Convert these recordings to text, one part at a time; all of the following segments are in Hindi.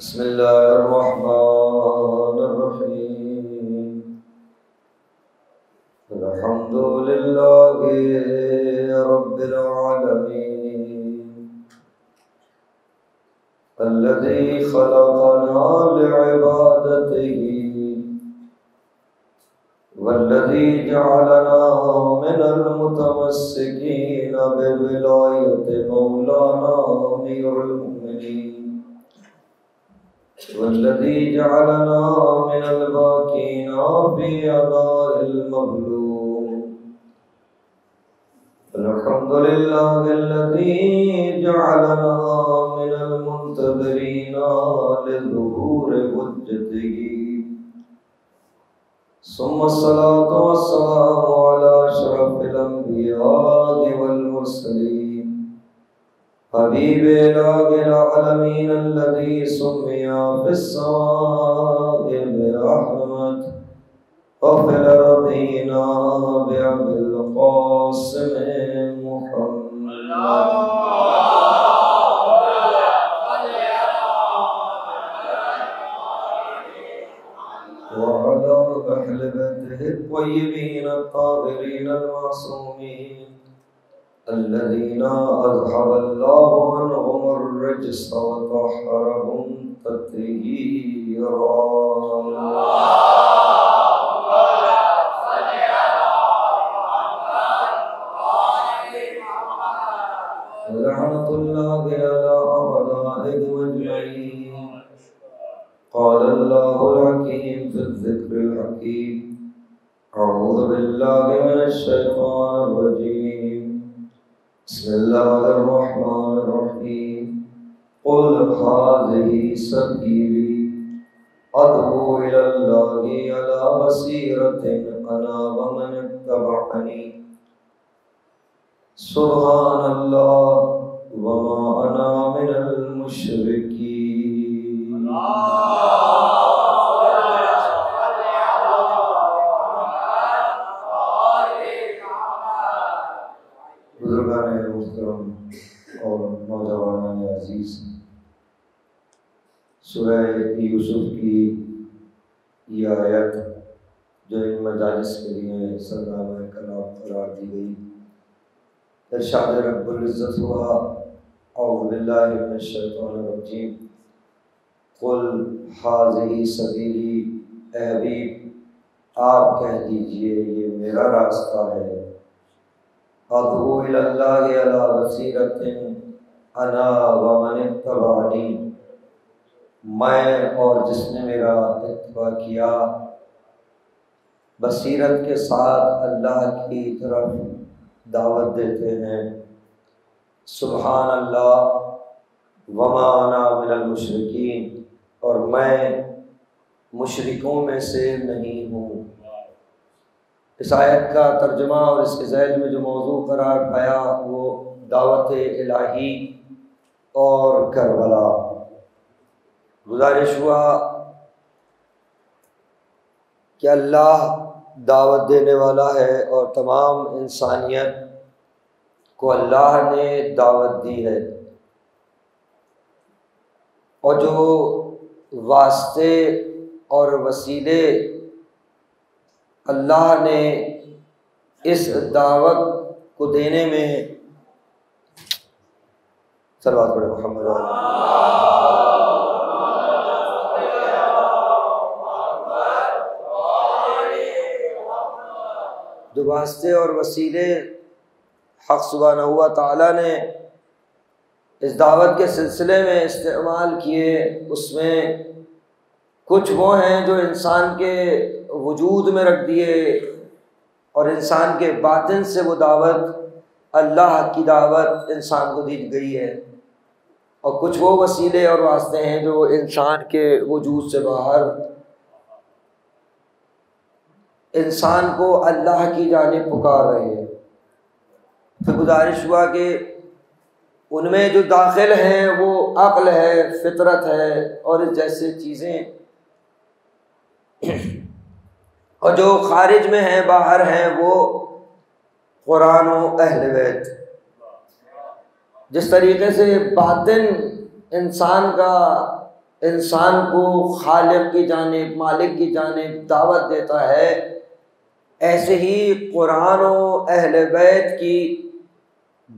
बिस्मिल्लाहिर्रहमानिर्रहीम। अल्हम्दुलिल्लाहि रब्बिल आलमीन अल्लज़ी ख़लक़ना लिइबादतिही वल्लज़ी जअलना मिनल मुतमस्सिकीन बिविलायति मौलाना अमीरुल मुमिनीन वल्लज़ी जअलना मिनल बाक़ीना फी अदाइल मग़लूम। अल्हम्दुलिल्लाहिल्लज़ी जअलना मिनल मुंतज़िरीना लिज़ुहूरि हुज्जतिही। सुम्मा अस्सलातु वस्सलामु अला अशरफिल अंबिया'i वल मुरसलीन हबीबिल आलमीन अल्लज़ी सुम्मिया फिस्समाइ बिरहमत व फिल अर्दीना बिअबिल क़ासिम मुहम्मद। वअला अहलि बैतिहि त्वय्यिबीन अत्ताहिरीन अल-मासूमीन अल्लज़ीना अज़हबल्लाहु अन्हुमुर रिज्स व तह्हरहुम तत्हीरा। लअनतुल्लाहि अला अअदाइहि अजमईन। क़ाल अल्लाहुल हकीम फ़िज़्ज़िक्रिल हकीम। अऊज़ु बिल्लाहि मिनश शैतानिर रजीम। बिस्मिल्लाहिर्रहमानिर्रहीम। क़ुल हाज़िही सबीली अदअू इलल्लाहि अला बसीरतिन अना व मन इत्तबअनी सुब्हानल्लाह व मा अना मिनल मुशरिकीन। बुजुर्गान मुहतरम और नौजवान अजीज, सूरह यूसुफ की ये आयत जो इन मजालिस के लिए सरनामा कलाम करार दी गई, इरशाद रब्बुल इज़्ज़त हुआ औज़ु बिल्लाहि मिनश शैतानिर रजीम। क़ुल हाज़िही सबीली, ए हबीब आप कह दीजिए ये मेरा रास्ता है। अदअू इलल्लाहि अला बसीरतिन अना व मन इत्तबअनी, मैं और जिसने मेरा इत्तबा किया बसीरत के साथ अल्लाह की तरफ दावत देते हैं। सुबहान अल्लाह व मा अना मिनल मुशरिकीन, और मैं मुशरिकों में से नहीं हूँ। इस आयत का तर्जुमा और इसके ज़ैल में जो मौजू करार पाया वो दावत इलाही और करबला। गुजारिश हुआ कि अल्लाह दावत देने वाला है और तमाम इंसानियत को अल्लाह ने दावत दी है, और जो वास्ते और वसीले अल्लाह ने इस दावत को देने में सल्लल्लाहु अलैहि मोहम्मद जो वास्ते और वसीले हक़ सुब्हानहू व तआला ने इस दावत के सिलसिले में इस्तेमाल किए, उसमें कुछ वो हैं जो इंसान के वजूद में रख दिए और इंसान के बातिन से वो दावत अल्लाह की दावत इंसान को दी गई है, और कुछ वो वसीले और वास्ते हैं जो इंसान के वजूद से बाहर इंसान को अल्लाह की जानिब पुकार रहे हैं। फिर गुजारिश हुआ कि उनमें जो दाखिल हैं वो अक्ल है, फितरत है और इस जैसे चीज़ें, और जो खारिज में हैं, बाहर हैं, वो कुरान और अहले बैत। जिस तरीके से बातिन इंसान को खालिक की जानिब, मालिक की जानिब दावत देता है, ऐसे ही कुरान और अहले बैत की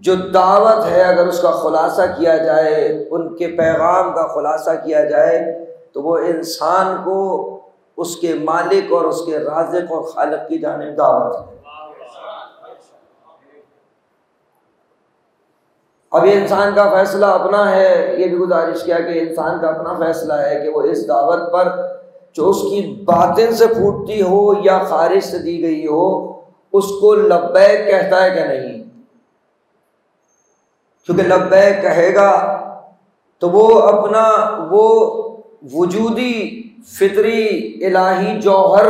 जो दावत है, अगर उसका खुलासा किया जाए, उनके पैगाम का खुलासा किया जाए, तो वो इंसान को उसके मालिक और उसके राज़िक और खालिक की जानिब दावत है। अब ये इंसान का फैसला अपना है। ये भी गुजारिश किया कि इंसान का अपना फैसला है कि वो इस दावत पर जो उसकी बातिन से फूटती हो या खारिज से दी गई हो, उसको लब्बैक कहता है कि नहीं। क्योंकि लब्बैक कहेगा तो वो अपना वो वजूदी फितरी इलाही जौहर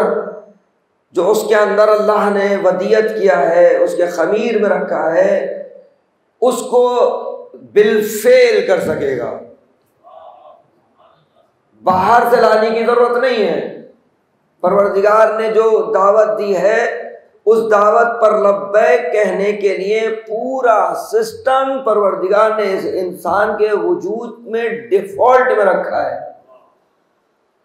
जो उसके अंदर अल्लाह ने वदियत किया है, उसके खमीर में रखा है, उसको बिलफेल कर सकेगा। बाहर से लाने की जरूरत नहीं है। परवरदिगार ने जो दावत दी है, उस दावत पर लब्बैक कहने के लिए पूरा सिस्टम परवरदिगार ने इस इंसान के वजूद में डिफॉल्ट में रखा है।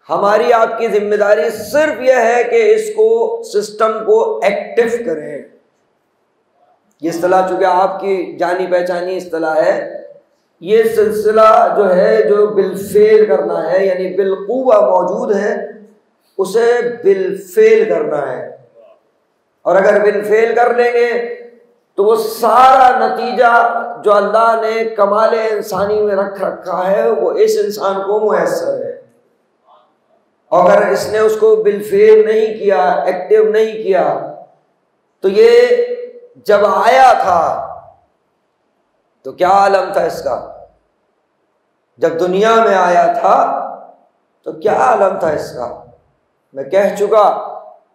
हमारी आपकी जिम्मेदारी सिर्फ यह है कि इसको सिस्टम को एक्टिव करें। ये इस्तिलाह चूंकि आपकी जानी पहचानी इस्तिलाह है, ये सिलसिला जो है, जो बिलफेल करना है, यानी बिलकुवा मौजूद है, उसे बिलफेल करना है। और अगर बिलफेल कर लेंगे तो वो सारा नतीजा जो अल्लाह ने कमाल इंसानी में रखा है, वो इस इंसान को मुयस्सर है। और अगर इसने उसको बिलफेल नहीं किया, एक्टिव नहीं किया, तो ये जब आया था तो क्या आलम था इसका? जब दुनिया में आया था तो क्या आलम था इसका? मैं कह चुका,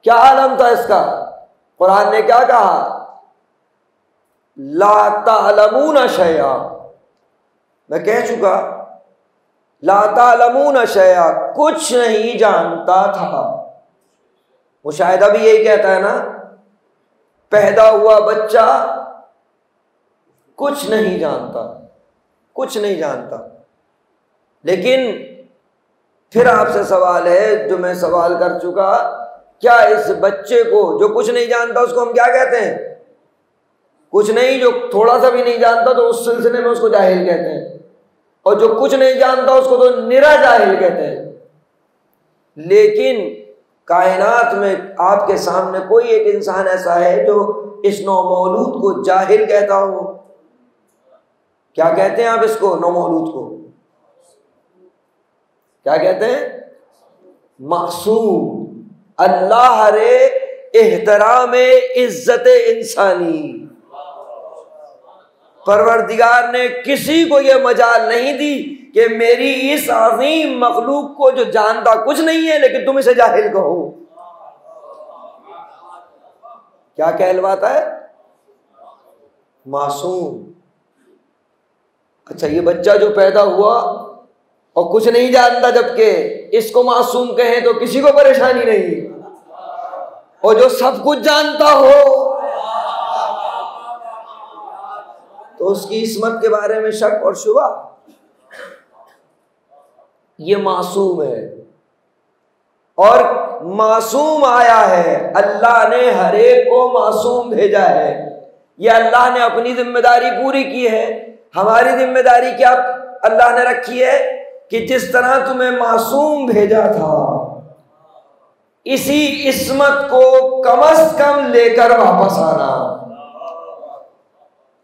क्या आलम था इसका? कुरान ने क्या कहा? ला तालमून शैया। मैं कह चुका, ला तालमून शैया, कुछ नहीं जानता था। मुशाहिदा भी यही कहता है ना, पैदा हुआ बच्चा कुछ नहीं जानता, कुछ नहीं जानता। लेकिन फिर आपसे सवाल है जो मैं सवाल कर चुका, क्या इस बच्चे को जो कुछ नहीं जानता उसको हम क्या कहते हैं? कुछ नहीं, जो थोड़ा सा भी नहीं जानता तो उस सिलसिले में उसको जाहिल कहते हैं, और जो कुछ नहीं जानता उसको तो निरा जाहिल कहते हैं। लेकिन कायनात में आपके सामने कोई एक इंसान ऐसा है जो इस नौमौलूद को जाहिल कहता हो? क्या कहते हैं आप इसको? नौमौलूद को क्या कहते हैं? मासूम। अल्लाह रे एहतराम इज्जत इंसानी। परवरदिगार ने किसी को यह मजाल नहीं दी कि मेरी इस अजीम मखलूक को जो जानता कुछ नहीं है लेकिन तुम इसे जाहिल कहो। क्या कहलवाता है? मासूम। अच्छा, ये बच्चा जो पैदा हुआ और कुछ नहीं जानता, जबकि इसको मासूम कहें तो किसी को परेशानी नहीं, और जो सब कुछ जानता हो तो उसकी इस्मत के बारे में शक और शुबा। ये मासूम है, और मासूम आया है। अल्लाह ने हर एक को मासूम भेजा है। ये अल्लाह ने अपनी जिम्मेदारी पूरी की है। हमारी जिम्मेदारी क्या अल्लाह ने रखी है कि जिस तरह तुम्हें मासूम भेजा था, इसी इस्मत को कम से कम लेकर वापस आना,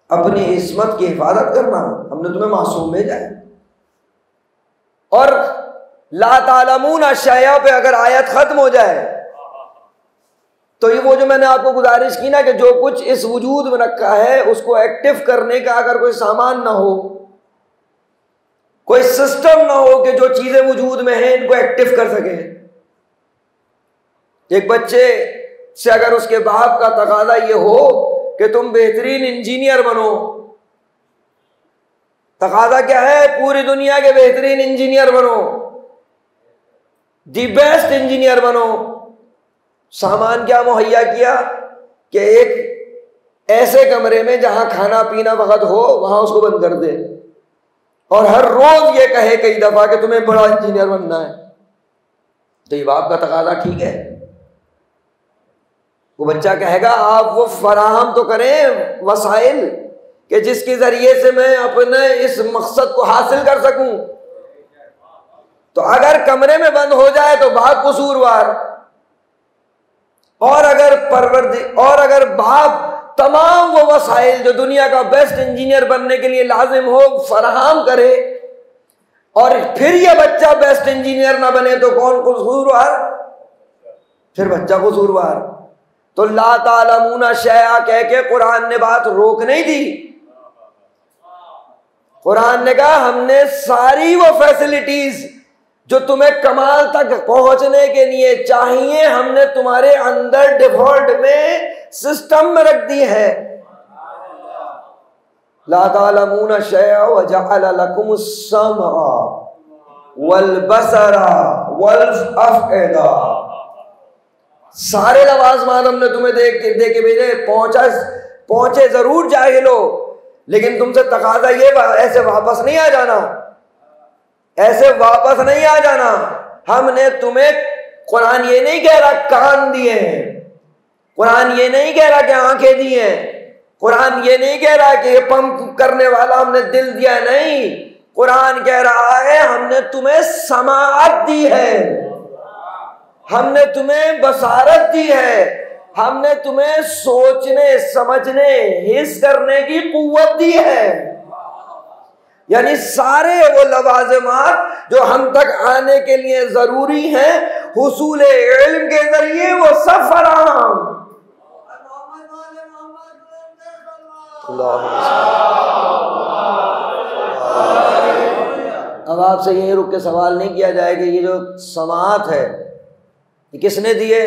अपनी इस्मत की हिफाजत करना। हमने तुम्हें मासूम भेजा है। और ला तालमून शैया पे अगर आयत खत्म हो जाए तो ये वो जो मैंने आपको गुजारिश की ना कि जो कुछ इस वजूद में रखा है उसको एक्टिव करने का अगर कोई सामान ना हो, कोई सिस्टम ना हो कि जो चीजें वजूद में हैं इनको एक्टिव कर सके। एक बच्चे से अगर उसके बाप का तकाजा ये हो कि तुम बेहतरीन इंजीनियर बनो। तकाजा क्या है? पूरी दुनिया के बेहतरीन इंजीनियर बनो, दी बेस्ट इंजीनियर बनो। सामान क्या मुहैया किया कि एक ऐसे कमरे में जहां खाना पीना वक्त हो वहां उसको बंद कर दे, और हर रोज ये कहे कई दफा कि तुम्हें बड़ा इंजीनियर बनना है। तो ये बाप का तकाजा ठीक है? वो बच्चा कहेगा आप वो फराहम तो करें वसाइल कि जिसके जरिए से मैं अपने इस मकसद को हासिल कर सकूं। तो अगर कमरे में बंद हो जाए तो बाप कसूरवार, और अगर बाप तमाम वो वसाइल जो दुनिया का बेस्ट इंजीनियर बनने के लिए लाजिम हो फराहम करे, और फिर ये बच्चा बेस्ट इंजीनियर ना बने तो कौन कसूरवार? फिर बच्चा कसूरवार। तो ला तालमूना शैआ कह के कुरान ने बात रोक नहीं दी। कुरान ने कहा हमने सारी वो फैसिलिटीज जो तुम्हें कमाल तक पहुंचने के लिए चाहिए हमने तुम्हारे अंदर डिफॉल्ट में सिस्टम में रख दी है। ला तालमूना शैआ व जअल लकुमुस समअ वल बसरा वल अफइदा। सारे लवाज़मात हमने तुम्हें दे के भेजे। पहुंचे जरूर जाहिलो, लेकिन तुमसे तकाजा ये ऐसे वापस नहीं आ जाना, ऐसे वापस नहीं आ जाना। हमने तुम्हें, कुरान ये नहीं कह रहा कान दिए हैं, कुरान ये नहीं कह रहा कि आंखें दी हैं, कुरान ये नहीं कह रहा कि ये पंप करने वाला हमने दिल दिया है, नहीं। कुरान कह रहा है हमने तुम्हें समाअत दी है, हमने तुम्हें बसारत दी है, हमने तुम्हें सोचने समझने हिस करने की कुव्वत दी है। यानी सारे वो लवाज़िमात जो हम तक आने के लिए जरूरी हैं हुसूल इल्म के जरिए वो सब फराहम। अब आपसे यही रुक के सवाल नहीं किया जाए कि ये जो समाअत है ये किसने दी है?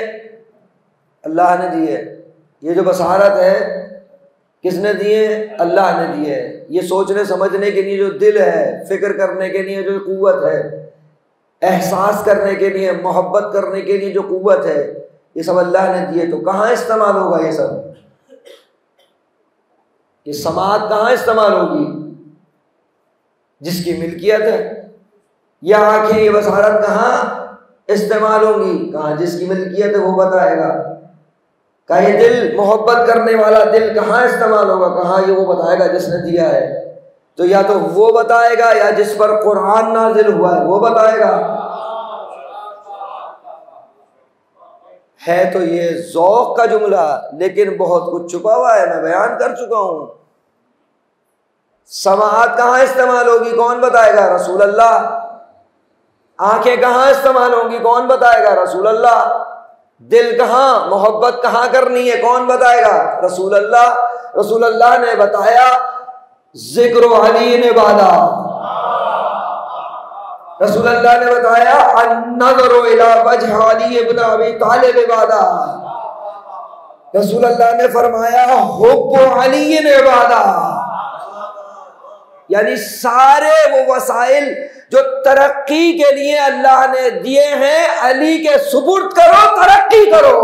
अल्लाह ने दी है। ये जो बसारत है किसने दी है? अल्लाह ने दी है। ये सोचने समझने के लिए जो दिल है, फिक्र करने के लिए जो कुव्वत है, एहसास करने के लिए, मोहब्बत करने के लिए जो कुव्वत है, ये सब अल्लाह ने दी है। तो कहाँ इस्तेमाल होगा ये सब? ये समाअत कहाँ इस्तेमाल होगी? जिसकी मिल्कियत है। या आंखें, ये बसारत कहाँ इस्तेमाल होंगी? कहाँ जिसकी मिल्कियत है वो बताएगा। का ये दिल, मोहब्बत करने वाला दिल कहाँ इस्तेमाल होगा? कहाँ ये वो बताएगा जिसने दिया है। तो या तो वो बताएगा या जिस पर कुरान नाजिल हुआ है वो बताएगा। है तो ये ज़ौक़ का जुमला, लेकिन बहुत कुछ छुपा हुआ है, मैं बयान कर चुका हूं। समाअत कहाँ इस्तेमाल होगी? कौन बताएगा? रसूल अल्लाह। आंखें कहाँ इस्तेमाल होंगी? कौन बताएगा? रसूल अल्लाह। दिल कहाँ, मोहब्बत कहाँ करनी है? कौन बताएगा? रसूल अल्लाह। रसूल अल्लाह ने बताया ज़िक्र अली ने बादा। रसूल अल्लाह ने बताया अन्नज़रु इला वजह अली इब्न अबी तालिब इबादा। रसूल अल्लाह ने फरमाया हुब्बु अली ने बादा। यानी सारे वो वसाइल जो तरक्की के लिए अल्लाह ने दिए हैं, अली के सुपुर्द करो, तरक्की करो।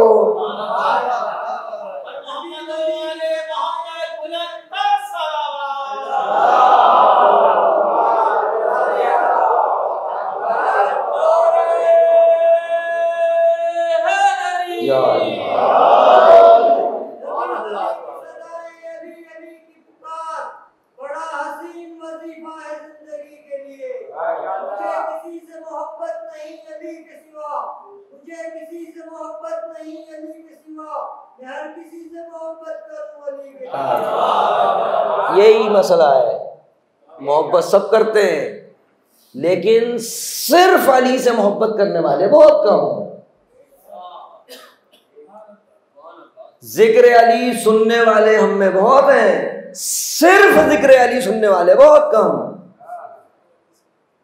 यही मसला है। मोहब्बत सब करते हैं, लेकिन सिर्फ अली से मोहब्बत करने वाले बहुत कम। जिक्र अली सुनने वाले हम में बहुत हैं, सिर्फ जिक्र अली सुनने वाले बहुत कम।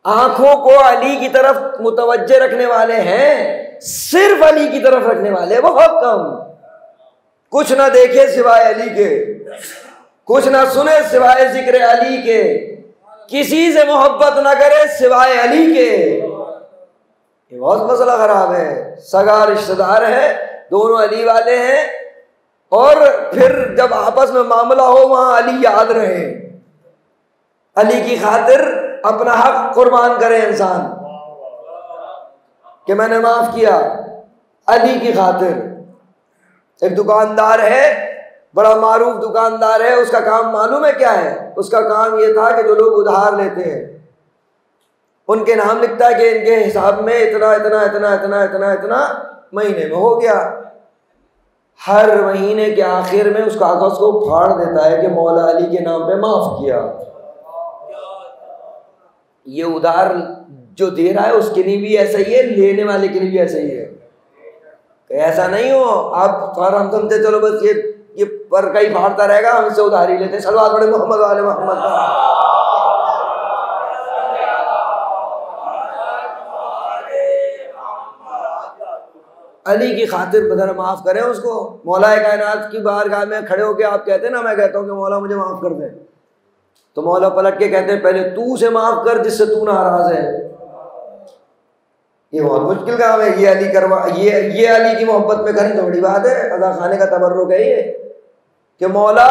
आंखों को अली की तरफ मुतवज्जे रखने वाले हैं, सिर्फ अली की तरफ रखने वाले बहुत कम। कुछ ना देखे सिवाय अली के, कुछ ना सुने सिवाय जिक्र अली के, किसी से मोहब्बत ना करे सिवाय अली के। ये बहुत मसला खराब है। सगा रिश्तेदार है, दोनों अली वाले हैं, और फिर जब आपस में मामला हो वहां अली याद रहे, अली की खातिर अपना हक कुर्बान करे इंसान कि मैंने माफ किया अली की खातिर। एक दुकानदार है, बड़ा मारूफ दुकानदार है, उसका काम मालूम है क्या है? उसका काम ये था कि जो लोग उधार लेते हैं उनके नाम लिखता है कि इनके हिसाब में इतना इतना इतना इतना इतना इतना महीने में हो गया। हर महीने के आखिर में उस कागज को फाड़ देता है कि मौला अली के नाम पे माफ किया। ये उधार जो दे रहा है उसके लिए भी ऐसा ही है, लेने वाले के लिए भी ऐसा ही है। ऐसा नहीं हो आप हम समझते चलो बस ये पर कहीं फाड़ता रहेगा, हम इससे उधारी लेते। सलवात पढ़े मोहम्मद वाले मोहम्मद का। अली की खातिर बदर माफ करें उसको। मौला कायनात की बारगाह में खड़े होकर आप कहते हैं ना, मैं कहता हूँ कि मौला मुझे माफ कर दे, तो मौला पलट के कहते हैं पहले तू उसे माफ कर जिससे तू नाराज है। ये बहुत मुश्किल काम है। ये अली करवा, ये अली की मोहब्बत में करें तो बड़ी बात है। अदा खाने का तबर्रुक है ये कि मौला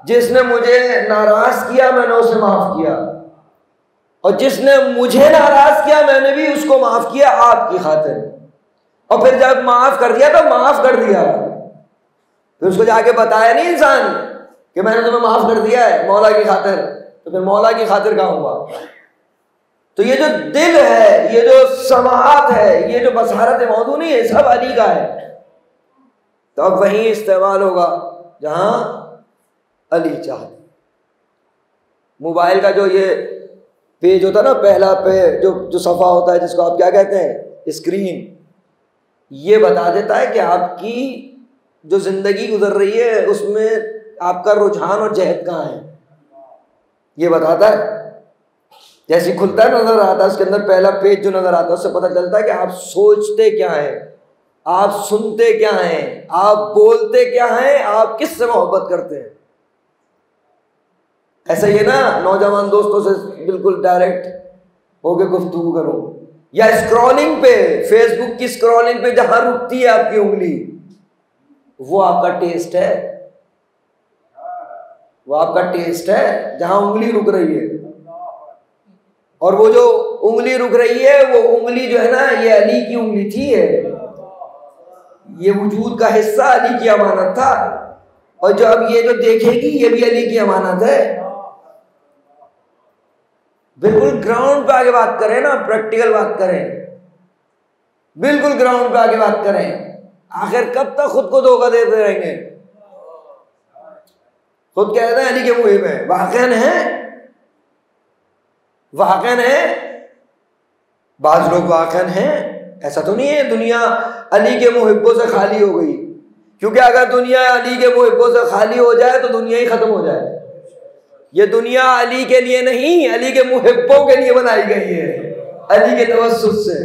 जिसने मुझे नाराज किया मैंने उसे माफ किया, और जिसने मुझे नाराज किया मैंने भी उसको माफ किया आपकी खातिर। और फिर जब माफ कर दिया तो माफ कर दिया, फिर उसको जाके बताया नहीं इंसान कि मैंने तुम्हें माफ कर दिया है मौला की खातिर, तो फिर मौला की खातिर कहाँ हुआ? तो ये जो दिल है, ये जो समाअत है, ये जो बसारत मौजू नहीं है, सब अली का है। तो अब वहीं इस्तेमाल होगा जहां अली चाहते। मोबाइल का जो ये पेज होता है ना, पहला पेज जो सफ़ा होता है, जिसको आप क्या कहते हैं, स्क्रीन, ये बता देता है कि आपकी जो ज़िंदगी गुजर रही है उसमें आपका रुझान और जहद कहाँ है, ये बताता है। जैसे खुलता है नज़र आता है, उसके अंदर पहला पेज जो नज़र आता है उससे पता चलता है कि आप सोचते क्या हैं, आप सुनते क्या हैं, आप बोलते क्या हैं, आप किससे मोहब्बत करते हैं। ऐसा ही है ना, नौजवान दोस्तों से बिल्कुल डायरेक्ट होके गुफ्तगू करो, या स्क्रॉलिंग पे, फेसबुक की स्क्रॉलिंग पे जहां रुकती है आपकी उंगली, वो आपका टेस्ट है, वो आपका टेस्ट है जहां उंगली रुक रही है। और वो जो उंगली रुक रही है वो उंगली जो है ना, ये अली की उंगली थी, ये वजूद का हिस्सा अली की अमानत था, और जो अब ये जो देखेगी ये भी अली की अमानत है। बिल्कुल ग्राउंड पे आगे बात करें ना, प्रैक्टिकल बात करें, बिल्कुल ग्राउंड पे आगे बात करें। आखिर कब तक खुद को धोखा देते रहेंगे? खुद कहते हैं अली के मुहिब है, वाकईन है, वाकईन है, बाज लोग वाकईन हैं। ऐसा तो नहीं है दुनिया अली के मुहिब्बों से खाली हो गई, क्योंकि अगर दुनिया अली के मुहिब्बों से खाली हो जाए तो दुनिया ही खत्म हो जाए। ये दुनिया अली के लिए नहीं, अली के मुहिब्बों के लिए बनाई गई है, अली के तवस्सुत से।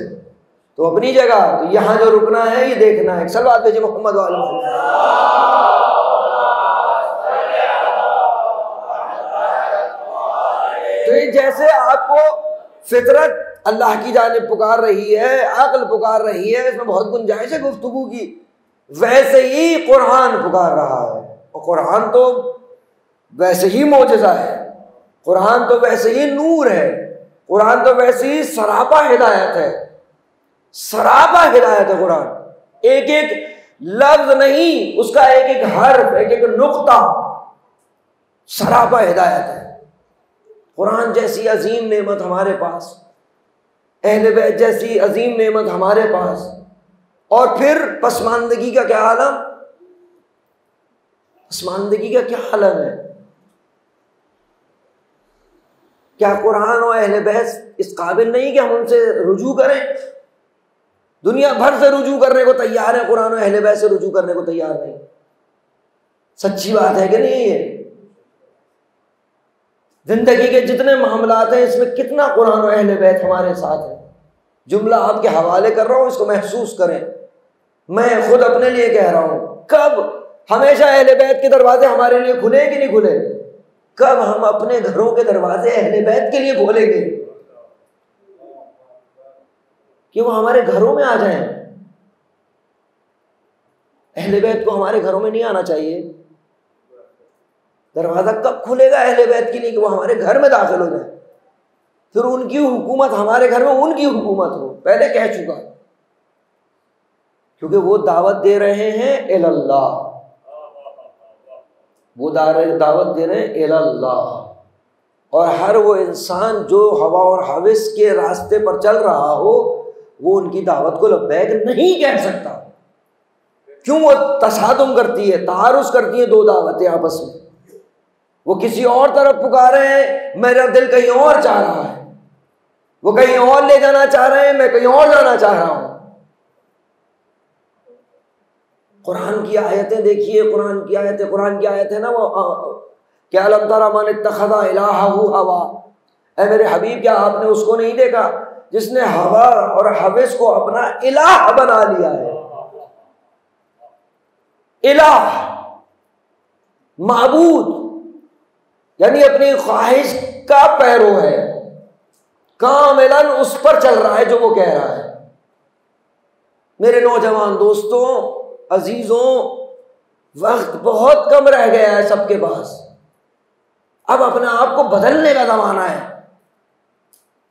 तो अपनी जगह, तो यहाँ जो रुकना है ये देखना है। सल्लल्लाहु अलैहि मोहम्मद वाले तो ये जैसे आपको फितरत अल्लाह की जानिब पुकार रही है, अक्ल पुकार रही है, इसमें बहुत गुंजाइश है गुफ्तगू की, वैसे ही कुरान पुकार रहा है। और कुरान तो वैसे ही मौजज़ा है, कुरान तो वैसे ही नूर है, कुरान तो वैसे ही सरापा हिदायत है, सरापा हिदायत है कुरान। एक एक लफ्ज नहीं, उसका एक एक हर्फ, एक एक नुक्ता सरापा हिदायत है। कुरान जैसी अजीम नेमत हमारे पास, अहले बैत जैसी अजीम नेमत हमारे पास, और फिर पसमानदगी का क्या आलम, पसमानदगी का क्या आलम है। क्या कुरान और अहले बैत इस काबिल नहीं कि हम उनसे रुजू करें? दुनिया भर से रुजू करने को तैयार है, कुरान और अहले बैत से रुजू करने को तैयार नहीं। सच्ची बात है कि नहीं? ये जिंदगी के जितने मामलात हैं इसमें कितना कुरान और अहले बैत हमारे साथ है। जुमला आपके हवाले कर रहा हूं, इसको महसूस करें। मैं खुद अपने लिए कह रहा हूं, कब हमेशा अहले बैत के दरवाजे हमारे लिए खुले कि नहीं खुले? कब हम अपने घरों के दरवाजे अहले बैत के लिए खोलेंगे कि वो हमारे घरों में आ जाएं? अहले बैत को हमारे घरों में नहीं आना चाहिए। दरवाजा कब खुलेगा अहले बैत के लिए कि वो हमारे घर में दाखिल हो जाए, फिर उनकी हुकूमत हमारे घर में उनकी हुकूमत हो। पहले कह चुका, क्योंकि वो दावत दे रहे हैं इलल्लाह, वो दावत दे रहे हैं इलल्लाह। और हर वो इंसान जो हवा और हविस के रास्ते पर चल रहा हो वो उनकी दावत को लब्बैक नहीं कह सकता। क्यों? वो तसादुम करती है, तारुस करती है दो दावतें आपस में। वो किसी और तरफ पुकारे हैं, मेरा दिल कहीं और चाह रहा है, वो कहीं और ले जाना चाह रहे हैं, मैं कहीं और जाना चाह रहा हूं। कुरान की आयतें देखिए, कुरान की आयत है ना वो क्या अलम तरा मन इत्तखज़ा इलाहहु हवा। ऐ मेरे हबीब, क्या आपने उसको नहीं देखा जिसने हवा और हविस को अपना इलाह बना लिया है? इलाह माबूद यानी अपनी ख्वाहिश का पैरो है, कामिलन उस पर चल रहा है जो वो कह रहा है। मेरे नौजवान दोस्तों, अजीजों, वक्त बहुत कम रह गया है सबके पास। अब अपने आप को बदलने का जमाना है,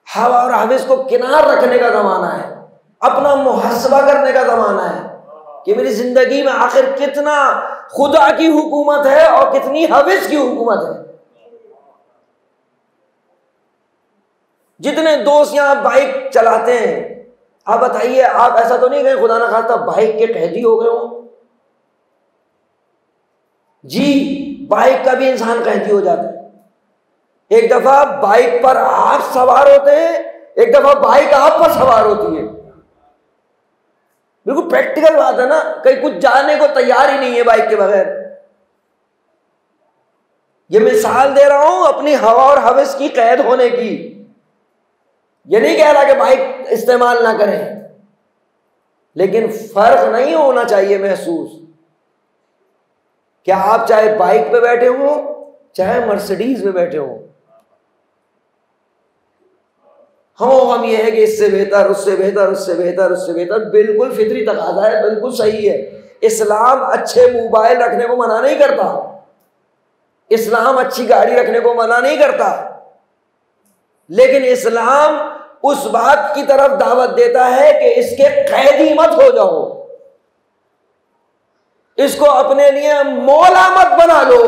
हवा और हविस को किनार रखने का जमाना है, अपना मुहस्सबा करने का जमाना है कि मेरी जिंदगी में आखिर कितना खुदा की हुकूमत है और कितनी हविस की हुकूमत है। जितने दोस्त यहां बाइक चलाते हैं, आप बताइए, आप ऐसा तो नहीं कहें खुदा ना खास्ता बाइक के कैदी हो गए हो? जी, बाइक का भी इंसान कैदी हो जाता है। एक दफा बाइक पर आप सवार होते हैं, एक दफा बाइक आप पर सवार होती है। बिल्कुल प्रैक्टिकल बात है ना, कहीं कुछ जाने को तैयार ही नहीं है बाइक के बगैर। ये मिसाल दे रहा हूं अपनी हवा और हविस की कैद होने की। ये नहीं कह रहा कि बाइक इस्तेमाल ना करें, लेकिन फर्क नहीं होना चाहिए महसूस। क्या आप चाहे बाइक पे बैठे हो चाहे मर्सिडीज में बैठे हो, हम ये है कि इससे बेहतर, उससे बेहतर, उससे बेहतर, उससे बेहतर, बिल्कुल फितरी तकाज़ा है, बिल्कुल सही है। इस्लाम अच्छे मोबाइल रखने को मना नहीं करता, इस्लाम अच्छी गाड़ी रखने को मना नहीं करता, लेकिन इस्लाम उस बात की तरफ दावत देता है कि इसके कैदी मत हो जाओ, इसको अपने लिए मौला मत बना लो,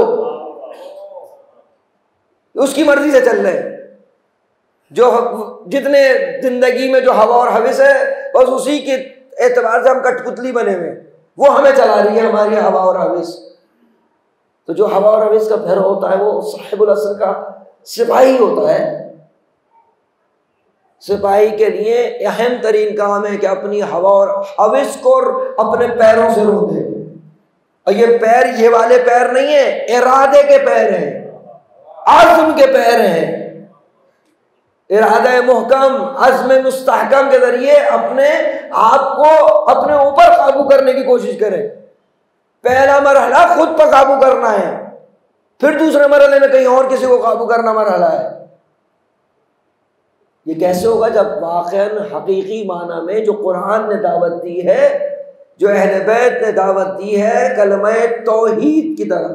उसकी मर्जी से चल रहे। जो जितने जिंदगी में जो हवा और हविस है, बस उसी के एतबार से हम कठपुतली बने हुए, वो हमें चला रही है, हमारी हवा और हविस। तो जो हवा और हविस का पैर होता है वो साहिबुल असर का सिपाही होता है। सिपाही के लिए अहम तरीन काम है कि अपनी हवा और हविस को अपने पैरों से रोक दे। और ये पैर ये वाले पैर नहीं है, इरादे के पैर हैं, आज़म के पैर हैं। इरादा मुहकम, अज़्म मुस्तहकम के जरिए अपने आप को अपने ऊपर काबू करने की कोशिश करें। पहला मरहला खुद पर काबू करना है, फिर दूसरे मरहले में कहीं और किसी को काबू करना मरहला है। ये कैसे होगा? जब वाक़अन हकीकी माना में जो कुरान ने दावत दी है, जो अहले बैत ने दावत दी है कलमा तौहीद की तरफ,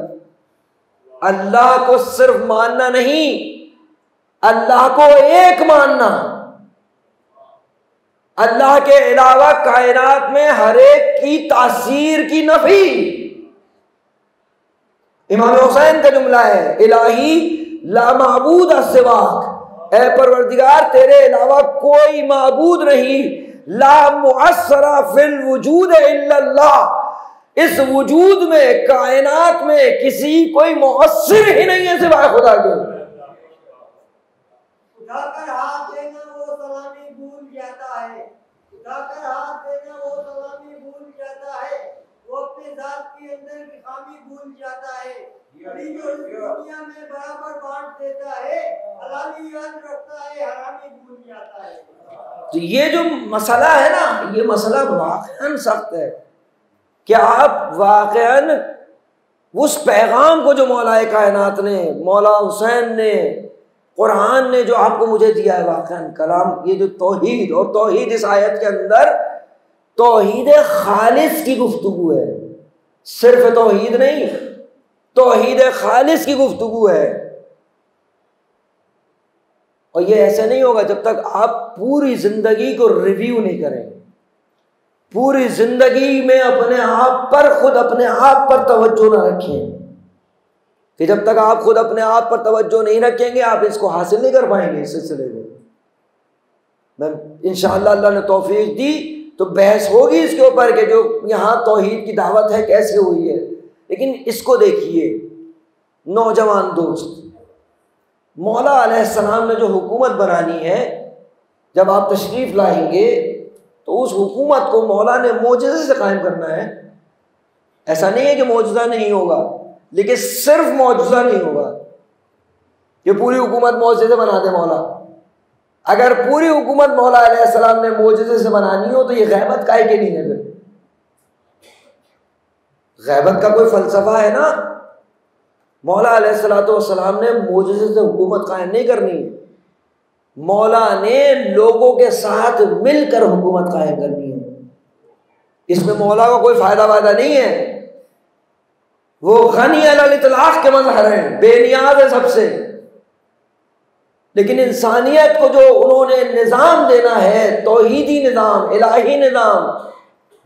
अल्लाह को सिर्फ मानना नहीं, अल्लाह को एक मानना, अल्लाह के अलावा कायनात में हर एक की तासीर की नफी। इमाम हुसैन का जुमला है, इलाही ला माबूद सिवाक, ऐ परवरदिगार तेरे अलावा कोई माबूद नहीं, ला मुअस्सरा फिल वजूद इल्लल्लाह, इस वजूद में कायनात में किसी कोई मुअस्सिर ही नहीं है सिवाय खुदा के। उठाकर हाथ देना वो सलामी भूल जाता है, उठाकर हाथ देना वो सलामी भूल जाता है, वो अपने जात के अंदर की खामी भूल जाता है। अभी जो इस दुनिया में बराबर बांट देता है, हलाली याद रखता है, हरामी भूल जाता है। तो ये जो मसला है ना, ये मसला वाक़अन सख्त है कि आप वाक़अन उस पैगाम को जो मौलाए कायनात ने, मौला हुसैन ने, कुरान ने जो आपको मुझे दिया है, वाक़ई कलाम, ये जो तौहीद, और तौहीद इस आयत के अंदर तौहीद खालिस की गुफ्तगू है, सिर्फ तौहीद नहीं, तौहीद खालिस की गुफ्तगू है। और ये ऐसे नहीं होगा जब तक आप पूरी जिंदगी को रिव्यू नहीं करें, पूरी जिंदगी में अपने आप पर, खुद अपने आप पर तवज्जो ना रखें। कि जब तक आप खुद अपने आप पर तवज्जो नहीं रखेंगे आप इसको हासिल नहीं कर पाएंगे। इस सिलसिले में मैं इंशाअल्लाह अल्लाह ने तौफीक दी तो बहस होगी इसके ऊपर कि जो यहाँ तौहीद की दावत है कैसे हुई है। लेकिन इसको देखिए नौजवान दोस्त, मौला अलैहिस्सलाम ने जो हुकूमत बनानी है, जब आप तशरीफ़ लाएंगे तो उस हुकूमत को मौला ने मोजज़े से कायम करना है। ऐसा नहीं है कि मोजज़ा नहीं होगा, लेकिन सिर्फ मोजज़ा नहीं होगा कि पूरी हुकूमत मोजज़े से बना दे मौला। अगर पूरी हुकूमत मौला अलैहिस्सलाम ने मोजज़े से बनानी हो तो ये गैबत काहे के नहीं है? फिर गैबत का कोई फ़लसफ़ा है ना। मौला अलैहिस्सलाम ने मोजज़े से हुकूमत कायम नहीं करनी है, मौला ने लोगों के साथ मिलकर हुकूमत कायम करनी है। इसमें मौला का कोई फ़ायदा वायदा नहीं है। वो गनी अल इतलाक़ के मज़हर हैं, बेनियाज़ है सबसे। लेकिन इंसानियत को जो उन्होंने निज़ाम देना है, तौहीदी निज़ाम, इलाही निज़ाम,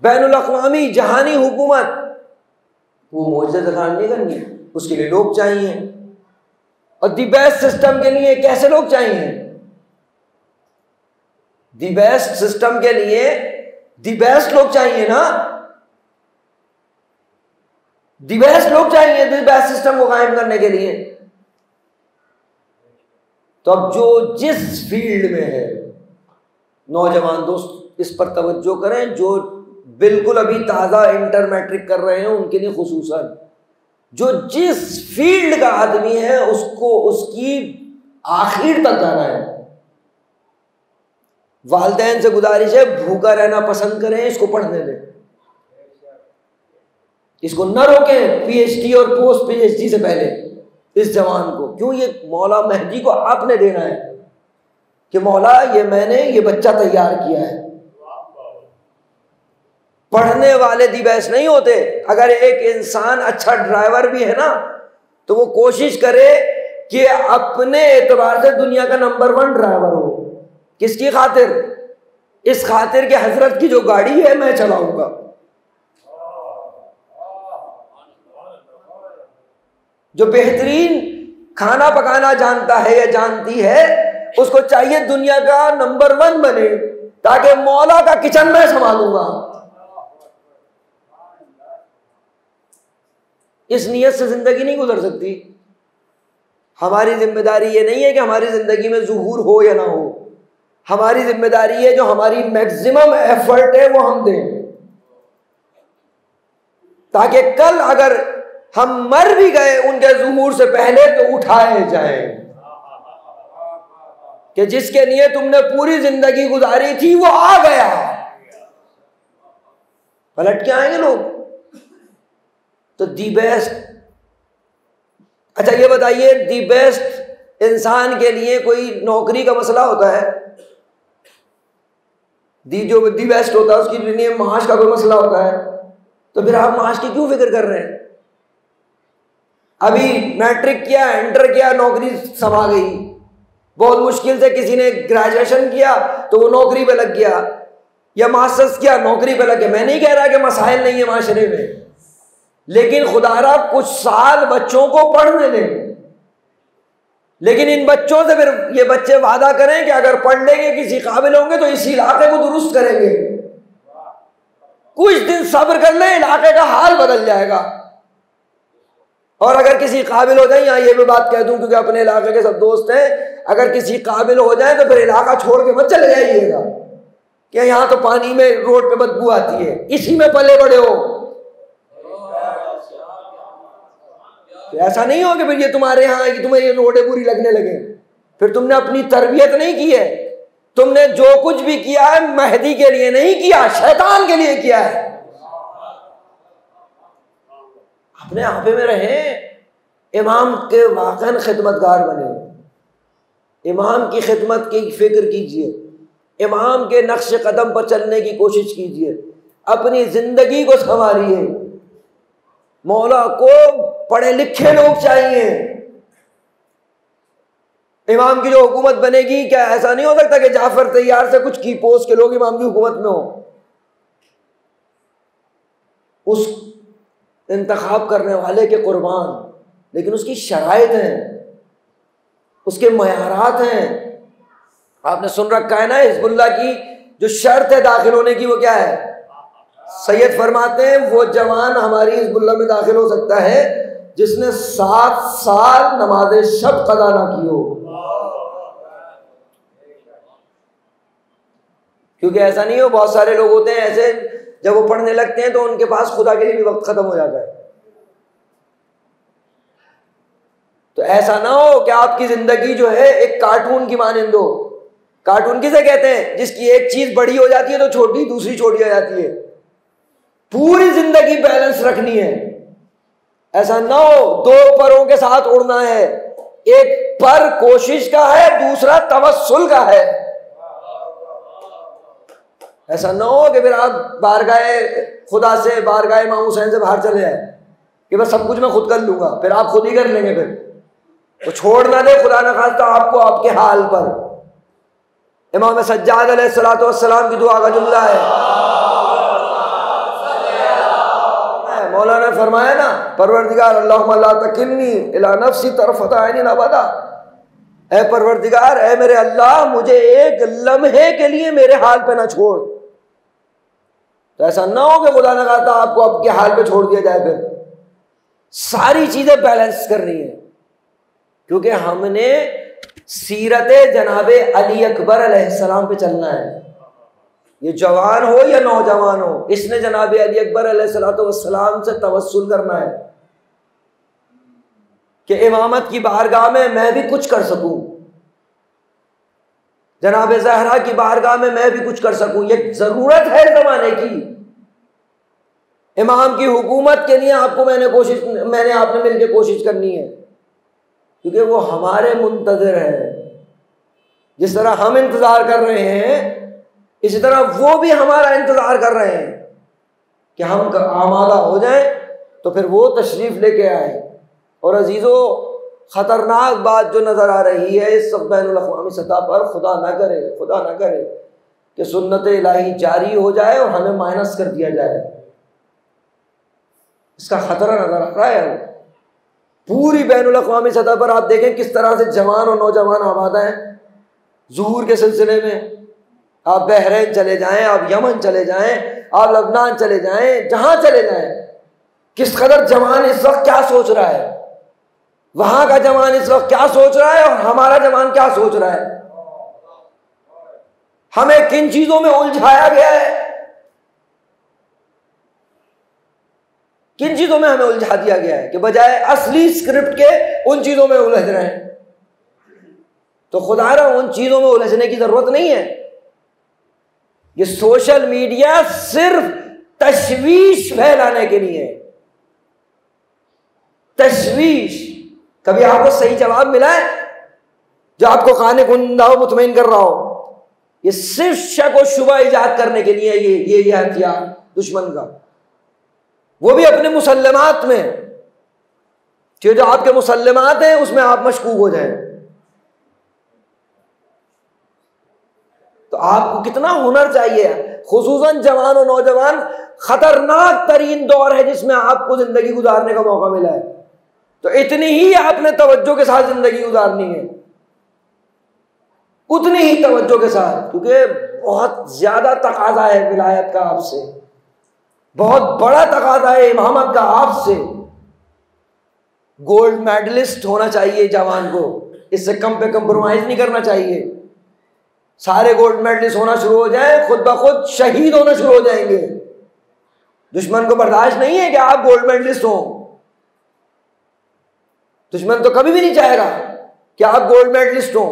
बैनुल अक़वामी जहानी हुकूमत, वो मोजज़े से काम नहीं करनी। उसके लिए लोग चाहिए, और दी बेस्ट सिस्टम के लिए कैसे लोग चाहिए? दी बेस्ट सिस्टम के लिए दी बेस्ट लोग चाहिए ना, दी बेस्ट लोग चाहिए दी बेस्ट सिस्टम को कायम करने के लिए। तो अब जो जिस फील्ड में है, नौजवान दोस्त इस पर तवज्जो करें, जो बिल्कुल अभी ताज़ा इंटर मैट्रिक कर रहे हैं उनके लिए खुसूसन, जो जिस फील्ड का आदमी है उसको उसकी आखिर तक जाना है। वालिदैन से गुजारिश है भूखा रहना पसंद करें, इसको पढ़ने दें, इसको न रोकें पीएचडी और पोस्ट पीएचडी से पहले इस जवान को। क्यों? ये मौला मेहदी को आपने देना है कि मौला ये मैंने ये बच्चा तैयार किया है। पढ़ने वाले दी बैस नहीं होते। अगर एक इंसान अच्छा ड्राइवर भी है ना तो वो कोशिश करे कि अपने एतबार से दुनिया का नंबर 1 ड्राइवर हो। किसकी खातिर? इस खातिर कि हजरत की जो गाड़ी है मैं चलाऊंगा। जो बेहतरीन खाना पकाना जानता है या जानती है उसको चाहिए दुनिया का नंबर 1 बने ताकि मौला का किचन में संभालूंगा। इस नियत से जिंदगी नहीं गुजर सकती। हमारी जिम्मेदारी ये नहीं है कि हमारी जिंदगी में ज़ुहूर हो या ना हो, हमारी जिम्मेदारी है जो हमारी मैक्सिमम एफर्ट है वो हम दें, ताकि कल अगर हम मर भी गए उनके ज़ुहूर से पहले तो उठाए जाएं कि जिसके लिए तुमने पूरी जिंदगी गुजारी थी वो आ गया। पलट के आएंगे लोग। तो दी बेस्ट, अच्छा ये बताइए, दी बेस्ट इंसान के लिए कोई नौकरी का मसला होता है? जो दी बेस्ट होता है उसके लिए माश का कोई मसला होता है? तो फिर आप माश की क्यों फिक्र कर रहे हैं? अभी मैट्रिक किया, इंटर किया, नौकरी समा गई। बहुत मुश्किल से किसी ने ग्रेजुएशन किया तो वो नौकरी पे लग गया, या मास्टर्स किया नौकरी पे लग गया। मैं नहीं कह रहा कि मसाइल नहीं है माशरे में, लेकिन खुदारा कुछ साल बच्चों को पढ़ने दें। लेकिन इन बच्चों से फिर ये बच्चे वादा करें कि अगर पढ़ लेंगे किसी काबिल होंगे तो इस इलाके को दुरुस्त करेंगे। कुछ दिन सब्र कर ले, इलाके का हाल बदल जाएगा। और अगर किसी काबिल हो जाए, यहाँ ये भी बात कह दूं क्योंकि अपने इलाके के सब दोस्त हैं, अगर किसी काबिल हो जाए तो फिर इलाका छोड़ के मत चले जाइएगा कि यहाँ तो पानी में रोड पे बदबू आती है, इसी में पले बड़े हो। तो ऐसा नहीं हो कि फिर ये तुम्हारे यहाँ कि तुम्हें ये रोडें बुरी लगने लगे। फिर तुमने अपनी तरबियत नहीं की है। तुमने जो कुछ भी किया है मेहदी के लिए नहीं किया, शैतान के लिए किया है। अपने आपे में रहें, इमाम के वाकई खिदमतगार बने, इमाम की खिदमत की फिक्र कीजिए, इमाम के नक्श कदम पर चलने की कोशिश कीजिए, अपनी ज़िंदगी को संवारिए। मौला को पढ़े लिखे लोग चाहिए। इमाम की जो हुकूमत बनेगी, क्या ऐसा नहीं हो सकता कि जाफर तैयार से कुछ की पोस्ट के लोग इमाम की हुकूमत में हो? उस इंतखाब करने वाले के कुर्बान, लेकिन उसकी शराइत हैं, उसके मयारात हैं। आपने सुन रखा है ना, हिज़्बुल्लाह की जो शर्त है दाखिल होने की, वो क्या है? सैयद फरमाते हैं वो जवान हमारी हिज़्बुल्लाह में दाखिल हो सकता है जिसने 7 साल नमाज शब कदा ना की हो। क्योंकि ऐसा नहीं हो, बहुत सारे लोग होते हैं ऐसे, जब वो पढ़ने लगते हैं तो उनके पास खुदा के लिए भी वक्त खत्म हो जाता है। तो ऐसा ना हो कि आपकी जिंदगी जो है एक कार्टून की मानिंद हो। कार्टून किसे कहते हैं? जिसकी एक चीज बड़ी हो जाती है तो छोटी, दूसरी छोटी हो जाती है। पूरी जिंदगी बैलेंस रखनी है। ऐसा ना हो 2 परों के साथ उड़ना है, एक पर कोशिश का है, दूसरा तवस्सुल का है। ऐसा ना हो कि फिर आप बारगाह खुदा से, बारगाह इमाम हुसैन से बाहर चले जाए कि बस सब कुछ मैं खुद कर लूंगा, फिर आप खुद ही कर लेंगे। फिर तो छोड़ ना दे खुदा न खास्ता आपको आपके हाल पर। इमाम सज्जाद अलैहिस्सलातु वस्सलाम की दुआ का जुमला है, मौलाना ने फरमाया ना, परवरदिगार अल्लाहुम्मा ला तकिलनी इला नफ्सी तरफत ऐनिन अबदा। ऐ परवरदिगार, ऐ मेरे अल्लाह, मुझे एक लम्हे के लिए मेरे हाल पे ना छोड़। तो ऐसा ना हो कि खुदा न खास्ता आपको आपके हाल पे छोड़ दिया जाए। फिर सारी चीजें बैलेंस करनी है, क्योंकि हमने सीरत जनाबे अली अकबर अलैहिस्सलाम पे चलना है। ये जवान हो या नौजवान हो, इसने जनाबे अली अकबर अलैहिस्सलाम से तवस्सुल करना है कि इमामत की बारगाह में मैं भी कुछ कर सकूं, जनाबे ज़हरा की बारगाह में मैं भी कुछ कर सकूं। ये जरूरत है जमाने की। इमाम की हुकूमत के लिए मैंने आपने मिलकर कोशिश करनी है, क्योंकि वो हमारे मुंतज़िर है। जिस तरह हम इंतजार कर रहे हैं, इसी तरह वो भी हमारा इंतजार कर रहे हैं कि हम आमादा हो जाएं तो फिर वो तशरीफ लेके आए। और अजीज़ों, ख़तरनाक बात जो नज़र आ रही है इस वक्त बैनुल अक़वामी सतह पर, खुदा ना करे कि सुन्नत इलाही जारी हो जाए और हमें माइनस कर दिया जाए। इसका खतरा नज़र आ रहा है। पूरी बैनुल अक़वामी सतह पर आप देखें किस तरह से जवान और नौजवान आबाद हैं ज़ुहूर के सिलसिले में। आप बहरीन चले जाएं, आप यमन चले जाएं, आप लबनान चले जाएं, जहां चले जाएं, किस कदर जवान इस वक्त क्या सोच रहा है, वहां का जवान इस वक्त क्या सोच रहा है और हमारा जवान क्या सोच रहा है। हमें किन चीजों में उलझाया गया है, किन चीजों में हमें उलझा दिया गया है कि बजाय असली स्क्रिप्ट के उन चीजों में उलझ रहे हैं। तो खुदारा उन चीजों में उलझने की जरूरत नहीं है। ये सोशल मीडिया सिर्फ तशवीश फैलाने के लिए है। तशवीश। कभी आपको सही जवाब मिला है जो आपको खाने कुंदा हो, मुतमईन कर रहा हो? ये सिर्फ शक और शुबा इजाद करने के लिए ये हथियार दुश्मन का, वो भी अपने मुसल्लमात में, कि जो आपके मुसल्लमात हैं उसमें आप मशकूक हो जाएं। तो आपको कितना हुनर चाहिए, खुसूसन जवान और नौजवान। खतरनाक तरीन दौर है जिसमें आपको जिंदगी गुजारने का मौका मिला है, तो इतनी ही आपने तवज्जो के साथ जिंदगी गुजारनी है, उतनी ही तवज्जो के साथ, क्योंकि बहुत ज्यादा तकाजा है विलायत का आपसे, बहुत बड़ा तकाजा है इमामत का आपसे। गोल्ड मेडलिस्ट होना चाहिए जवान को, इससे कम पे कंप्रोमाइज नहीं करना चाहिए। सारे गोल्ड मेडलिस्ट होना शुरू हो जाए, खुद ब खुद शहीद होना शुरू हो जाएंगे। दुश्मन को बर्दाश्त नहीं है कि आप गोल्ड मेडलिस्ट हो। दुश्मन तो कभी भी नहीं चाहेगा कि आप गोल्ड मेडलिस्ट हो।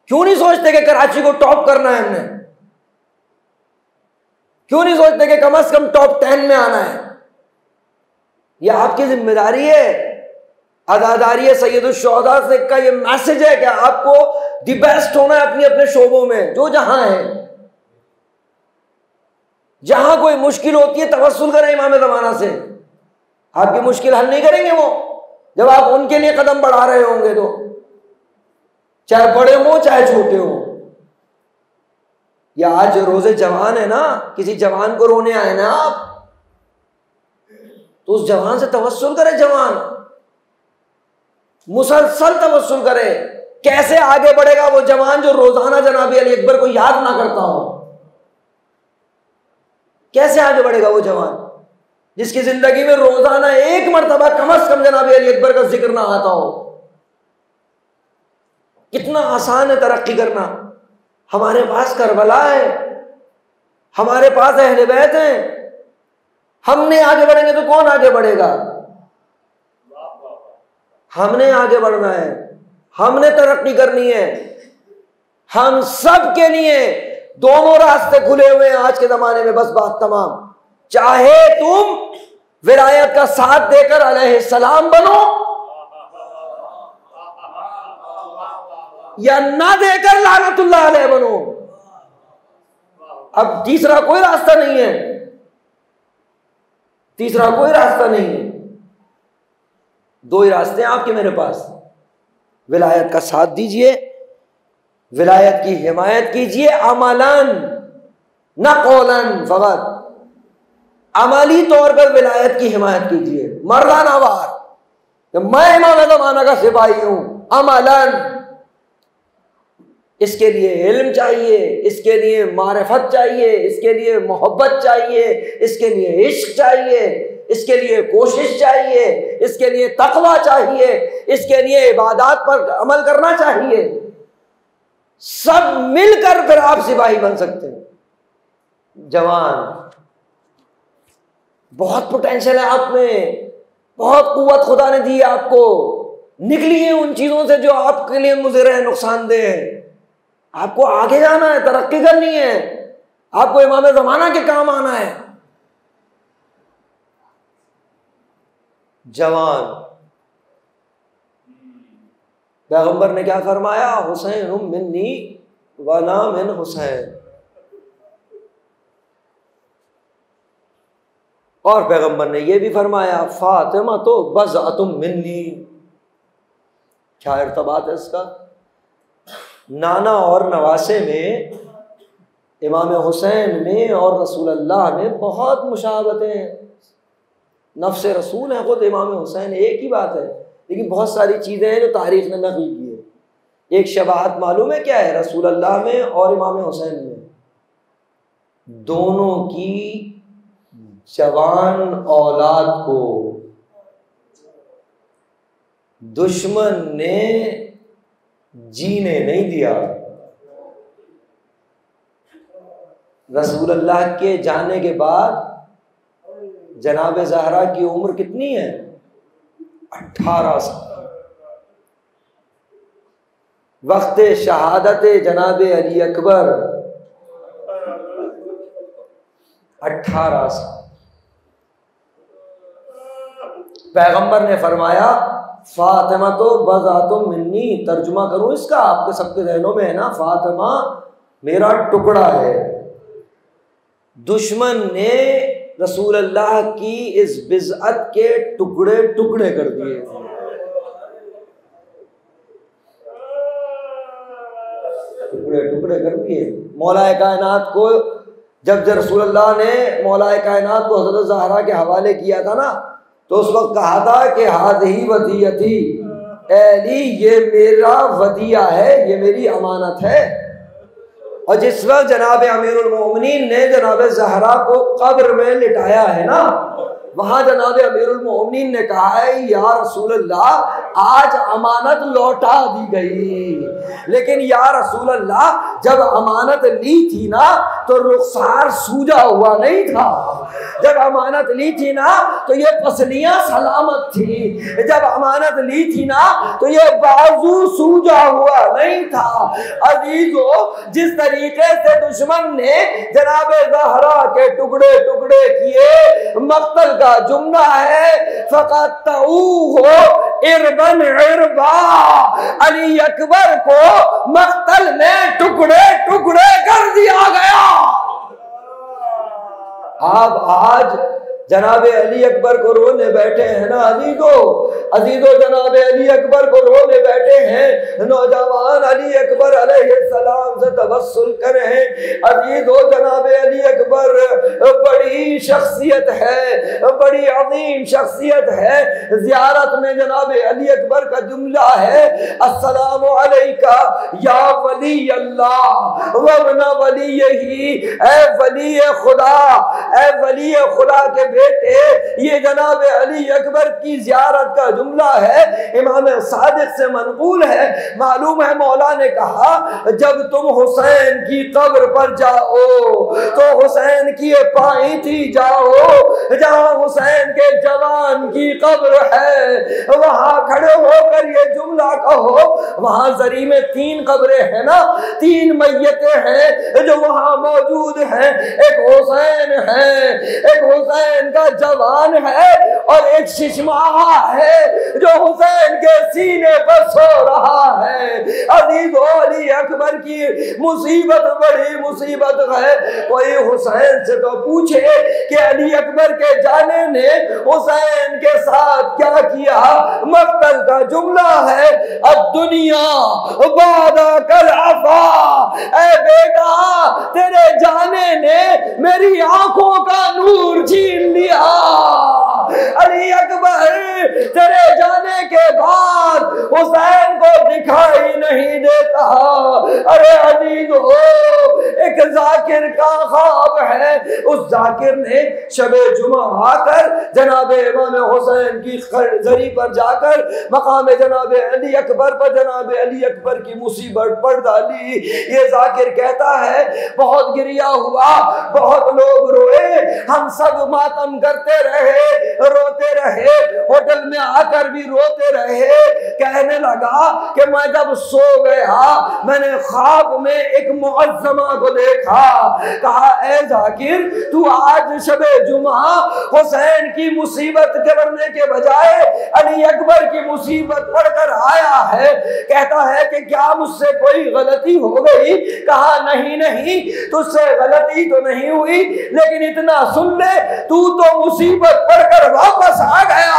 क्यों नहीं सोचते कि कराची को टॉप करना है हमने? क्यों नहीं सोचते कि कम से कम टॉप 10 में आना है? ये आपकी जिम्मेदारी है, अदादारी है। सैयदुश्शुहदा से का ये मैसेज है कि आपको दी बेस्ट होना है अपने अपने शोबों में, जो जहां है। जहां कोई मुश्किल होती है तवस्सुल करें इमाम ज़माना से। आपकी मुश्किल हल नहीं करेंगे वो, जब आप उनके लिए कदम बढ़ा रहे होंगे, तो चाहे बड़े हो चाहे छोटे हो। या आज रोजे जवान है ना, किसी जवान को रोने आए ना आप, तो उस जवान से तवस्सुल करे। जवान मुसलसल तवस्सुल करे। कैसे आगे बढ़ेगा वो जवान जो रोजाना जनाब अली अकबर को याद ना करता हो? कैसे आगे बढ़ेगा वो जवान जिसकी जिंदगी में रोजाना एक मर्तबा कम से कम जनाब अली अकबर का जिक्र ना आता हो? कितना आसान है तरक्की करना। हमारे पास करबला है, हमारे पास अहले बैत हैं। हमने आगे बढ़ेंगे तो कौन आगे बढ़ेगा? हमने आगे बढ़ना है, हमने तरक्की करनी है। हम सब के लिए दोनों रास्ते खुले हुए हैं आज के जमाने में। बस बात तमाम। चाहे तुम विलायत का साथ देकर अलैहिस्सलाम बनो या ना देकर लानतुल्लाह अलैह बनो। अब तीसरा कोई रास्ता नहीं है, तीसरा कोई रास्ता नहीं है। दो ही रास्ते हैं आपके मेरे पास। विलायत का साथ दीजिए, विलायत की हिमायत कीजिए अमलन न कौलन फकत। अमली तौर पर विलायत की हिमायत कीजिए मर्दाना वार। मैं इमाम ज़माना का सिपाही हूं, अमलन। इसके लिए इल्म चाहिए, इसके लिए मारिफत चाहिए, इसके लिए मोहब्बत चाहिए, इसके लिए इश्क चाहिए, इसके लिए कोशिश चाहिए, इसके लिए तकवा चाहिए, इसके लिए इबादत पर अमल करना चाहिए। सब मिलकर फिर आप सिपाही बन सकते हैं। जवान, बहुत पोटेंशियल है आप में, बहुत कुव्वत खुदा ने दी है आपको। निकलिए उन चीजों से जो आपके लिए मुज़िर है, नुकसानदेह है। आपको आगे जाना है, तरक्की करनी है, आपको इमाम ज़माना के काम आना है। जवान, पैगंबर ने क्या फरमाया? हुसैन मिन्नी वना मिन हुसैन। और पैगंबर ने यह भी फरमाया फातिमा तो बज़अतुम मिन्नी। क्या इर्तबात है इसका? नाना और नवासे में, इमाम हुसैन में और रसूलुल्लाह में बहुत मुशाबहतें हैं। नफ्स रसूल है खुद इमाम हुसैन, एक ही बात है, लेकिन बहुत सारी चीज़ें हैं जो तारीख ने नक़ल की है। एक शबाहत मालूम है क्या है? रसूलुल्लाह में और इमाम हुसैन में दोनों की जवान औलाद को दुश्मन ने जीने नहीं दिया। रसूलुल्लाह के जाने के बाद जनाब ज़हरा की उम्र कितनी है? 18 साल। वक्त शहादत जनाब अली अकबर 18 साल। पैगंबर ने फरमाया फातिमा तो बज़अतुम मिन्नी। तर्जुमा करूं इसका, आपके सबके ज़हनों में है ना? फातिमा मेरा टुकड़ा है। दुश्मन ने रसूलुल्लाह की इस बिज़अत के टुकड़े टुकड़े कर दिए। टुकड़े टुकड़े कर दिए। मौलाए कायनात को जब रसूलुल्लाह ने मौलाए कायनात को हज़रत ज़हरा के हवाले किया था ना, तो उस वक्त कहा था कि हाज़िही वदियती, अली ये मेरा वदिया है, ये मेरी अमानत है। और जिस वक्त जनाब अमीरुल मोमिनीन ने जनाब ज़हरा को कब्र में लिटाया है ना, वहां जनाब अमीरुल मोमिनीन ने कहा है या रसूलल्लाह आज अमानत लौटा दी गई, लेकिन या रसूलल्लाह जब अमानत ली थी ना तो रुखसार सूजा हुआ नहीं था। जब अमानत ली थी ना तो ये पसलियां सलामत थी। जब अमानत ली थी ना तो ये बाजू सूजा हुआ नहीं था। अजीजों, जिस तरीके से दुश्मन ने जनाब ज़हरा के टुकड़े टुकड़े किए। मक्तल का जुमला है फ़क़त्तऊ हो इरबन इरबा, अली अकबर को मक्तल में टुकड़े टुकड़े कर दिया गया। आप आज जनाबे अली अकबर को रोने बैठे हैं ना अजीजो जनाबे अली अकबर को रोने बैठे हैं। नौजवान अली अकबर अलैहिस्सलाम से तवस्सुल करें। अजीजो जनाबे अली अकबर बड़ी शख्सियत है, बड़ी अजीम शख्सियत है। ज़ियारत में जनाबे अली अकबर का जुमला है अस्सलामु अलैका या वली अल्लाह वबना वलीही, ए वली खुदा, ए वली खुदा के बेटे। ये जनाब अली अकबर की ज़ियारत का जुमला है, इमाम सादिक से मनकूल है। मालूम है मौला ने कहा जब तुम हुसैन की कब्र पर जाओ तो हुसैन की पाई थी जाओ, जहां हुसैन के जवान की कब्र है वहां खड़े होकर ये जुमला कहो। वहां जरी में 3 कब्रें हैं ना, 3 मैयतें हैं जो वहां मौजूद हैं। एक हुसैन है, एक हुसैन का जवान है और एक शिशमाहा है जो हुसैन के सीने पर सो रहा है। अजीजो अली अकबर की मुसीबत बड़ी मुसीबत है। कोई हुसैन से तो पूछे कि अली अकबर के जाने ने हुसैन के साथ क्या किया। मक्तल का जुमला है दुनिया बादा कल आफा, ऐ बेटा तेरे जाने ने मेरी आंखों का नूर छीन लिया। अली अकबर तेरे जाने के बाद हुसैन को दिखाई नहीं देता। अरे अजीजो एक जाकिर का ख्वाब है, उस जाकिर ने शबे जुमा आकर जनाबे इमाम हुसैन की जरी पर जाकर मकाम जनाबे अली अकबर पर जनाबे अली अकबर की मुसीबत पड़ डाली। ये जाकिर कहता है बहुत गिरिया हुआ, बहुत लोग रोए, हम सब मातम करते रहे, रोते रहे, होटल में आकर भी रोते रहे। कहने लगा कि मैं जब सो गया मैंने ख्वाब में एक मुअज्जमा को देखा। कहा ए जाकिर तू आज शबे जुमा हुसैन की मुसीबत करने के बजाय अली अकबर की मुसीबत पढ़कर आया है। कहता है कि क्या मुझसे कोई गलती हो गई। कहा नहीं नहीं तुझसे गलती तो नहीं हुई, लेकिन इतना सुन ले तू तो मुसीबत पढ़कर वापस आ गया।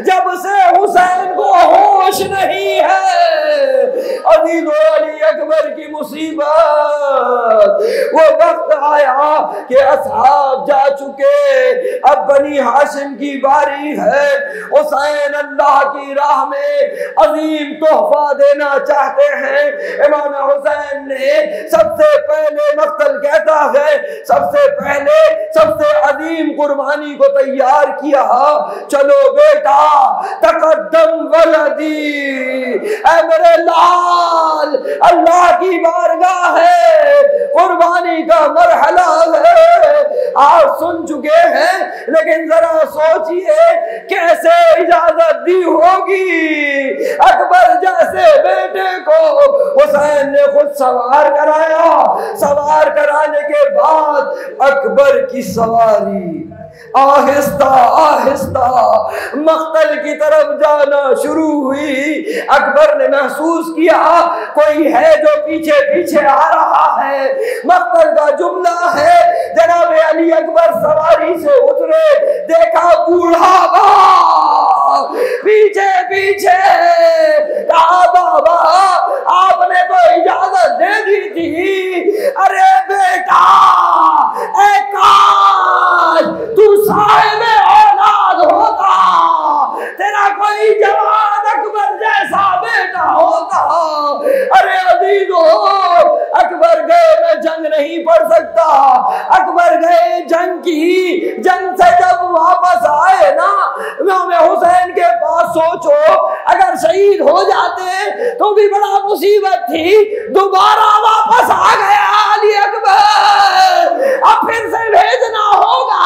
जब से हुसैन को होश नहीं है। अजीजो अली अकबर की मुसीबत वो वक्त आया कि असहाब जा चुके, अब बनी हाशिम की बारी है। हुसैन अल्लाह की राह में अजीम तोहफा देना चाहते हैं। इमाम हुसैन ने सबसे पहले मक्तल कहता है सबसे पहले सबसे अजीम कुर्बानी को तैयार किया। चलो बेटा तकद्दम वलदी, ऐ मेरे लाल अल्लाह की बारगाह है, कुर्बानी का मरहला है। आप सुन चुके हैं लेकिन जरा सोचिए कैसे इजाजत दी होगी। अकबर जैसे बेटे को हुसैन ने खुद सवार कराया। सवार कराने के बाद अकबर की सवारी आहिस्ता आहिस्ता मक्तल की तरफ जाना शुरू हुई। अकबर ने महसूस किया कोई है जो पीछे पीछे आ रहा है। मक्तल का जुमला है जनाब अली अकबर सवारी से उतरे, देखा बूढ़ा बाप पीछे पीछे। कहा बाबा आपने तो इजाजत दे दी थी। अरे बेटा ए काश तू साहिब औलाद होता, तेरा कोई जवान अकबर जैसा बेटा होता। अरे अजीजो अकबर गए मैं जंग नहीं पढ़ सकता। अकबर गए जंग की, जंग से जब वापस आए ना इमाम हुसैन के पास, सोचो अगर शहीद हो जाते तो भी बड़ा मुसीबत थी। दोबारा वापस आ गया अली अकबर, अब फिर से भेजना होगा।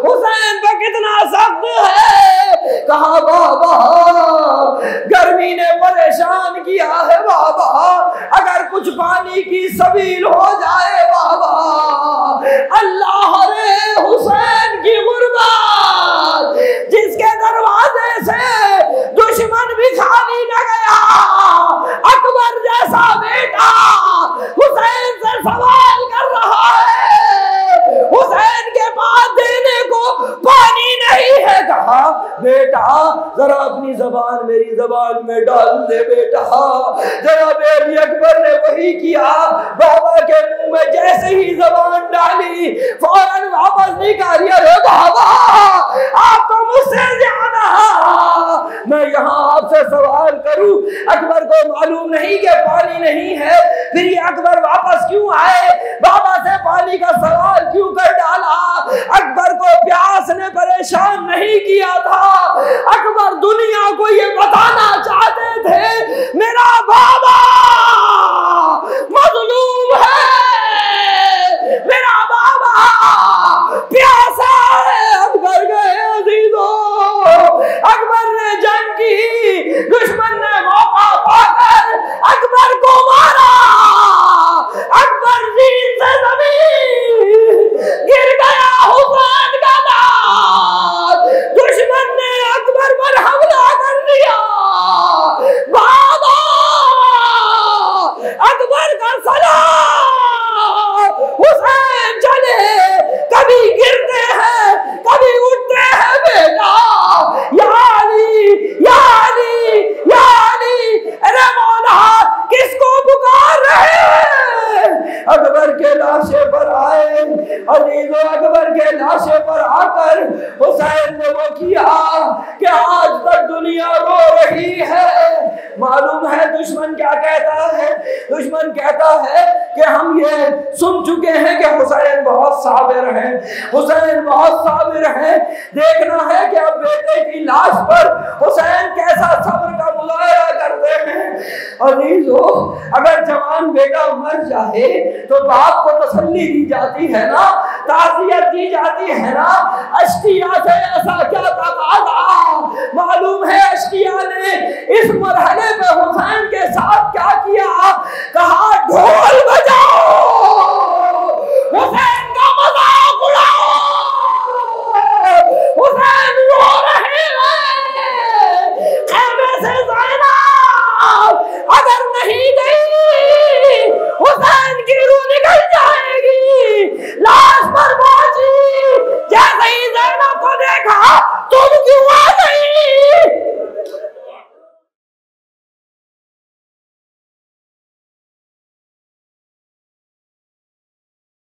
हुसैन पे कितना सख्त है। कहा बाबा गर्मी ने परेशान किया है बाबा, अगर कुछ पानी की सबील हो जाए बाबा। अल्लाह जबान मेरी जबान में डाल दे बेटा। जनाब अली अकबर ने वही किया, बाबा के मुंह में जैसे ही जबान डाली फौरन वापस निकाली। अरे बाबा आप तो मुझसे ज्यादा, मैं यहाँ आपसे सवाल करूं, अकबर को मालूम नहीं कि पानी नहीं है, फिर ये अकबर वापस क्यों आए, बाबा से पानी का सवाल क्यों कर डाला? अकबर को प्यास ने परेशान नहीं किया था, अकबर दुनिया को ये बताना चाहते थे मेरा बाबा मजलूम है, मेरा बाबा प्यासा है। अकबर गए अजीजों, अकबर ने जंग की, दुश्मन ने मौका पाकर अकबर को मारा, अकबर ज़मीन से ज़मीन गिर गया, हुसैन का दाद, दुश्मन ने अकबर पर हमला कर दिया। बाबा अकबर का सलाम, हुसैन चले, कभी गिरते हैं कभी उठते हैं बेटा, यानी अरे मौला किसको पुकार रहे हैं? अकबर के लाशे पर आए अजीजों, अकबर के लाशे पर आकर हुसैन ने वो किया कि आज तक दुनिया रो रही है। मालूम है दुश्मन क्या कहता है? दुश्मन कहता है कि हम ये सुन चुके हैं कि हुसैन बहुत साबिर है, हुसैन बहुत साबिर है, देखना है कि अब बेटे की लाश पर हुसैन कैसा सब्र का मुजाहरा करते हैं। अजीजों अगर जवान बेटा मर जाए तो बाप को तसल्ली दी जाती है ना, ताज़ियत दी जाती है ना, अश्किया से ऐसा क्या तकाज़ा? मालूम है अश्किया ने इस मरहले पे हुसैन के साथ क्या किया? कहा ढोल बजाओ,